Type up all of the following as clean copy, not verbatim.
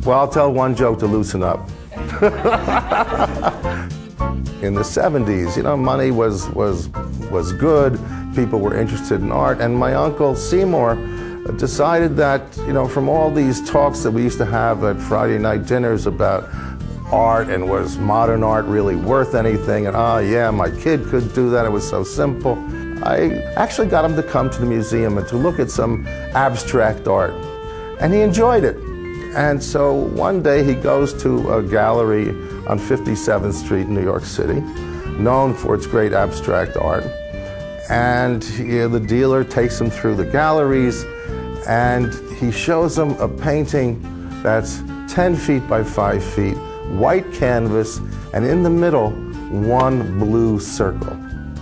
Well, I'll tell one joke to loosen up. In the 70s, you know, money was good. People were interested in art, and my uncle Seymour decided that, you know, from all these talks that we used to have at Friday night dinners about art and was modern art really worth anything, and oh yeah, my kid could do that, it was so simple. I actually got him to come to the museum and to look at some abstract art, and he enjoyed it. And so one day he goes to a gallery on 57th Street in New York City, known for its great abstract art, and the dealer takes him through the galleries, and he shows him a painting that's 10 feet by 5 feet, white canvas, and in the middle, one blue circle.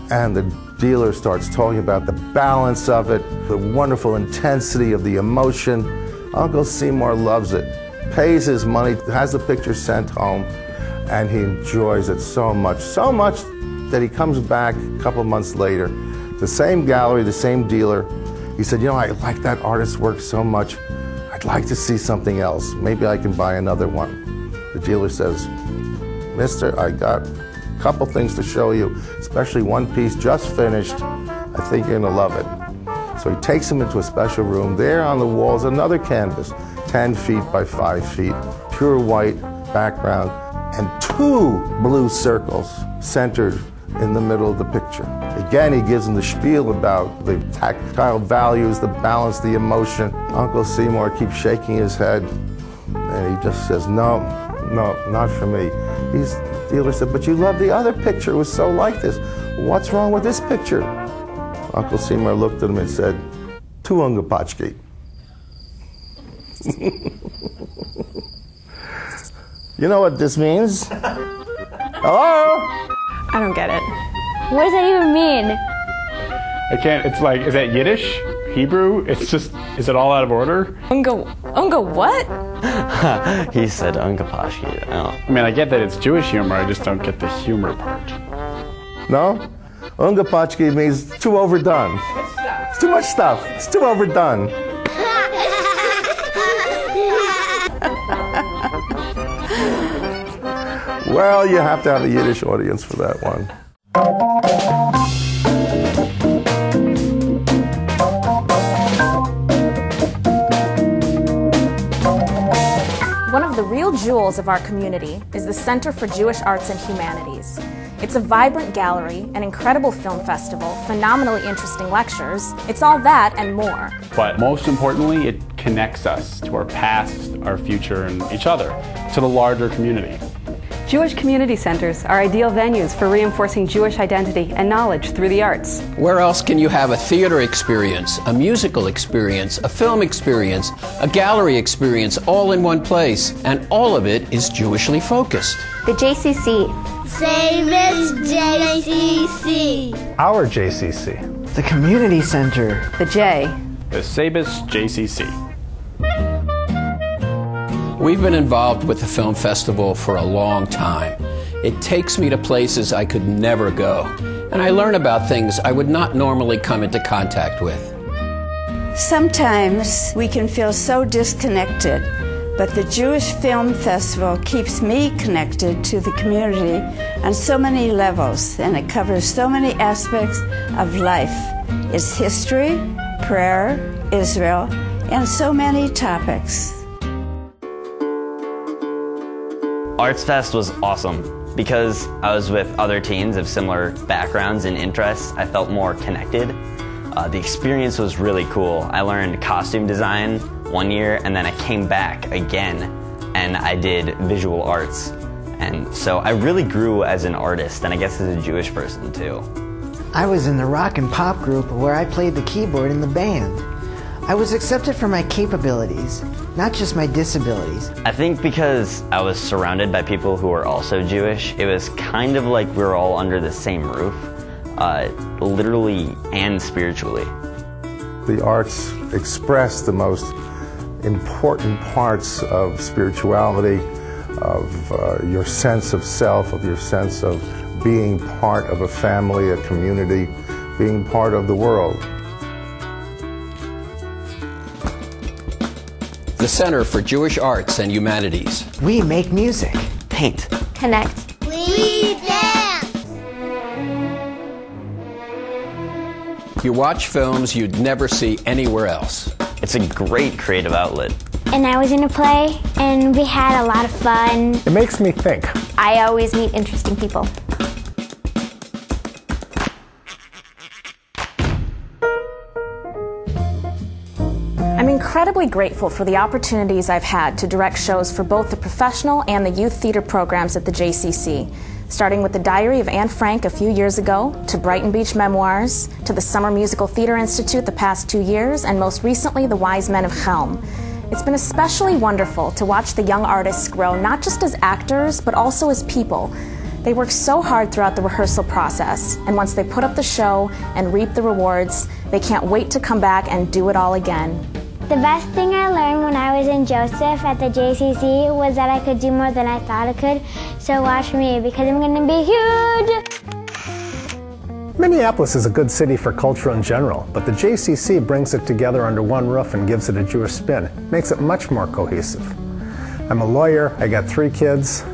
And the dealer starts talking about the balance of it, the wonderful intensity of the emotion. Uncle Seymour loves it, pays his money, has the picture sent home, and he enjoys it so much that he comes back a couple months later, the same gallery, the same dealer. He said, you know, I like that artist's work so much, I'd like to see something else. Maybe I can buy another one. The dealer says, mister, I got a couple things to show you, especially one piece just finished. I think you're gonna love it. So he takes him into a special room. There on the walls, another canvas, 10 feet by 5 feet, pure white background, and two blue circles centered in the middle of the picture. Again, he gives him the spiel about the tactile values, the balance, the emotion. Uncle Seymour keeps shaking his head, and he just says, no, not for me. The dealer said, but you love the other picture, it was so like this. What's wrong with this picture? Uncle Seymour looked at him and said, tu ungapachki. You know what this means? Hello? I don't get it. What does that even mean? I can't, it's like, is that Yiddish? Hebrew? It's just, is it all out of order? Unga what? He said ungapashki. Oh. I mean, I get that it's Jewish humor, I just don't get the humor part. No? Ungapachki means too overdone. It's too much stuff. It's too overdone. Well, you have to have a Yiddish audience for that one. One of the real jewels of our community is the Center for Jewish Arts and Humanities. It's a vibrant gallery, an incredible film festival, phenomenally interesting lectures. It's all that and more. But most importantly, it connects us to our past, our future, and each other, to the larger community. Jewish community centers are ideal venues for reinforcing Jewish identity and knowledge through the arts. Where else can you have a theater experience, a musical experience, a film experience, a gallery experience all in one place? And all of it is Jewishly focused. The JCC. Sabes JCC. Our JCC. The Community Center. The J. The Sabes JCC. We've been involved with the film festival for a long time. It takes me to places I could never go, and I learn about things I would not normally come into contact with. Sometimes we can feel so disconnected, but the Jewish Film Festival keeps me connected to the community on so many levels, and it covers so many aspects of life. It's history, prayer, Israel, and so many topics. Arts Fest was awesome because I was with other teens of similar backgrounds and interests. I felt more connected. The experience was really cool. I learned costume design one year, and then I came back again and I did visual arts. And so I really grew as an artist, and I guess as a Jewish person too. I was in the rock and pop group where I played the keyboard in the band. I was accepted for my capabilities, not just my disabilities. I think because I was surrounded by people who were also Jewish, it was kind of like we were all under the same roof, literally and spiritually. The arts express the most important parts of spirituality, of your sense of self, of your sense of being part of a family, a community, being part of the world. The the Center for Jewish Arts and Humanities. We make music. Paint. Connect. We dance. You watch films you'd never see anywhere else. It's a great creative outlet. And I was in a play, and we had a lot of fun. It makes me think. I always meet interesting people. I'm incredibly grateful for the opportunities I've had to direct shows for both the professional and the youth theater programs at the JCC, starting with the Diary of Anne Frank a few years ago, to Brighton Beach Memoirs, to the Summer Musical Theater Institute the past 2 years, and most recently the Wise Men of Helm. It's been especially wonderful to watch the young artists grow, not just as actors, but also as people. They work so hard throughout the rehearsal process, and once they put up the show and reap the rewards, they can't wait to come back and do it all again. The best thing I learned when I was in Joseph at the JCC was that I could do more than I thought I could. So watch me, because I'm going to be huge! Minneapolis is a good city for culture in general, but the JCC brings it together under one roof and gives it a Jewish spin. Makes it much more cohesive. I'm a lawyer, I got 3 kids.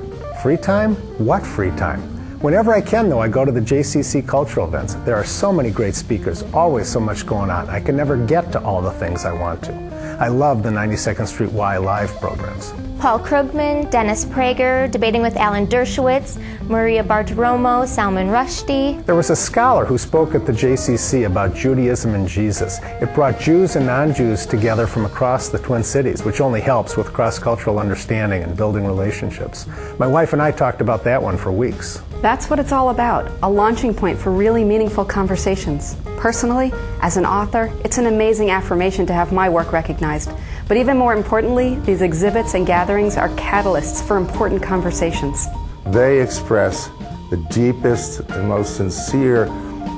Free time? What free time? Whenever I can, though, I go to the JCC cultural events. There are so many great speakers, always so much going on. I can never get to all the things I want to. I love the 92nd Street Y Live programs. Paul Krugman, Dennis Prager, Debating with Alan Dershowitz, Maria Bartiromo, Salman Rushdie. There was a scholar who spoke at the JCC about Judaism and Jesus. It brought Jews and non-Jews together from across the Twin Cities, which only helps with cross-cultural understanding and building relationships. My wife and I talked about that one for weeks. That's what it's all about, a launching point for really meaningful conversations. Personally, as an author, it's an amazing affirmation to have my work recognized. But even more importantly, these exhibits and gatherings are catalysts for important conversations. They express the deepest and most sincere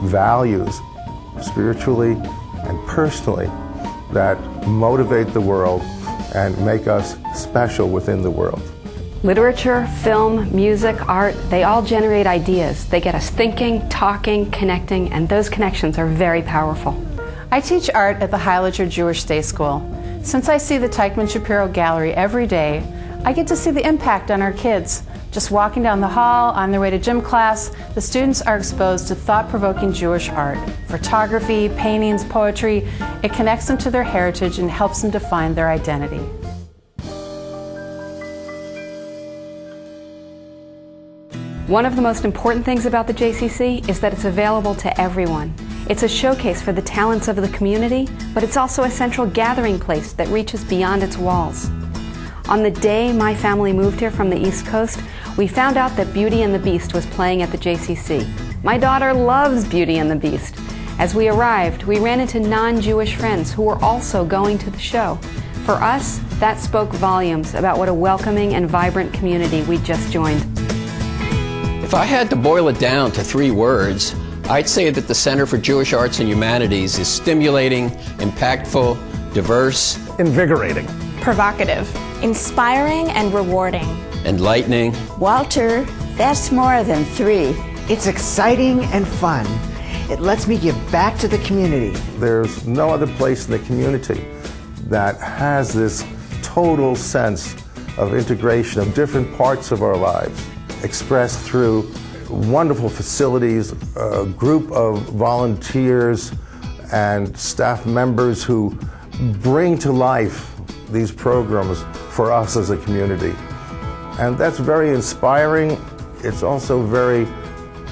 values, spiritually and personally, that motivate the world and make us special within the world. Literature, film, music, art, they all generate ideas. They get us thinking, talking, connecting, and those connections are very powerful. I teach art at the Heiliger Jewish Day School. Since I see the Teichmann Shapiro Gallery every day, I get to see the impact on our kids. Just walking down the hall, on their way to gym class, the students are exposed to thought-provoking Jewish art. Photography, paintings, poetry, it connects them to their heritage and helps them define their identity. One of the most important things about the JCC is that it's available to everyone. It's a showcase for the talents of the community, but it's also a central gathering place that reaches beyond its walls. On the day my family moved here from the East Coast, we found out that Beauty and the Beast was playing at the JCC. My daughter loves Beauty and the Beast. As we arrived, we ran into non-Jewish friends who were also going to the show. For us, that spoke volumes about what a welcoming and vibrant community we'd just joined. If I had to boil it down to 3 words, I'd say that the Center for Jewish Arts and Humanities is stimulating, impactful, diverse, invigorating, provocative, inspiring, and rewarding. Enlightening. Walter, that's more than 3. It's exciting and fun. It lets me give back to the community. There's no other place in the community that has this total sense of integration of different parts of our lives, expressed through wonderful facilities, a group of volunteers and staff members who bring to life these programs for us as a community. And that's very inspiring. It's also very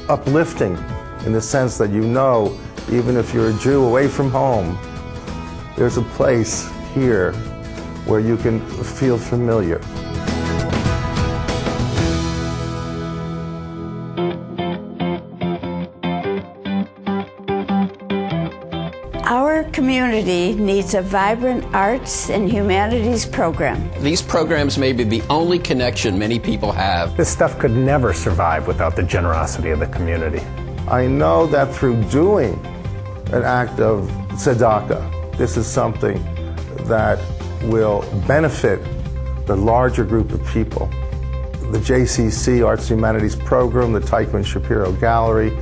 uplifting in the sense that you know, even if you're a Jew away from home, there's a place here where you can feel familiar. Our community needs a vibrant arts and humanities program. These programs may be the only connection many people have. This stuff could never survive without the generosity of the community. I know that through doing an act of tzedakah, this is something that will benefit the larger group of people. The JCC Arts and Humanities program, the Teichmann Shapiro Gallery,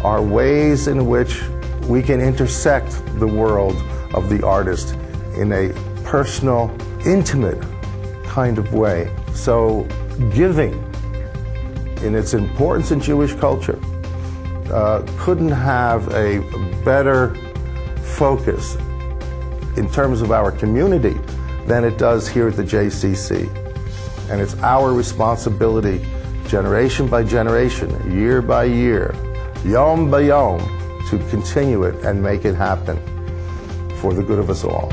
are ways in which we can intersect the world of the artist in a personal intimate kind of way. So giving, in its importance in Jewish culture, couldn't have a better focus in terms of our community than it does here at the JCC. And it's our responsibility, generation by generation, year by year, yom by yom, to continue it and make it happen for the good of us all.